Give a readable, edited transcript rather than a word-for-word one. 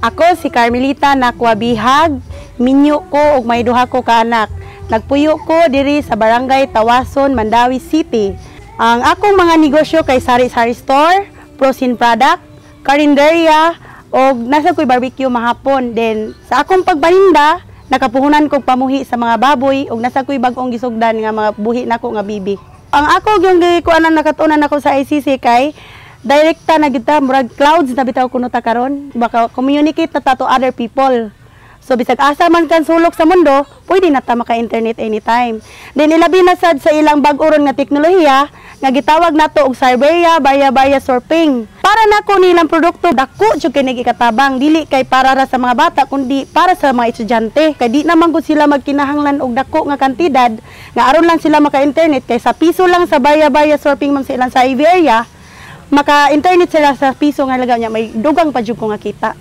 Ako si Carmelita Nakwabihag, minyo ko ug may duha ko ka anak. Nagpuyo ko diri sa Barangay Tawason, Mandawi City. Ang akong mga negosyo kay Sari-Sari Store, Prosin Product, Carinderia, o nasa ko'y barbecue mahapon. Then sa akong pagbahinda, nakapuhunan kong pamuhi sa mga baboy o nasa ko'y bagong gisugdan nga mga buhi nako nga bibi. Ang ako yung gikuanan nakatunan ako sa ICC kay direkta na kita murag clouds na bitaw kuno ta karon, baka communicate na ta to other people. So bisag asa man kan sulok sa mundo, pwede na ta maka-internet anytime. Then ilabi na sad sa ilang bag-oron nga teknolohiya nga gitawag nato og Cyberia baya-baya surfing. Para nako nilang produkto dako jud kay nagikatabang, dili kay para ra sa mga bata kundi para sa mga estudyante. Kay di naman gud sila magkinahanglan og dako nga kantidad nga aron lang sila maka-internet kay sa piso lang sa baya-baya surfing man sa ilang Cyberia, maka-internet sila sa piso nga lagaw nya may dugang pa jud ko nga kita.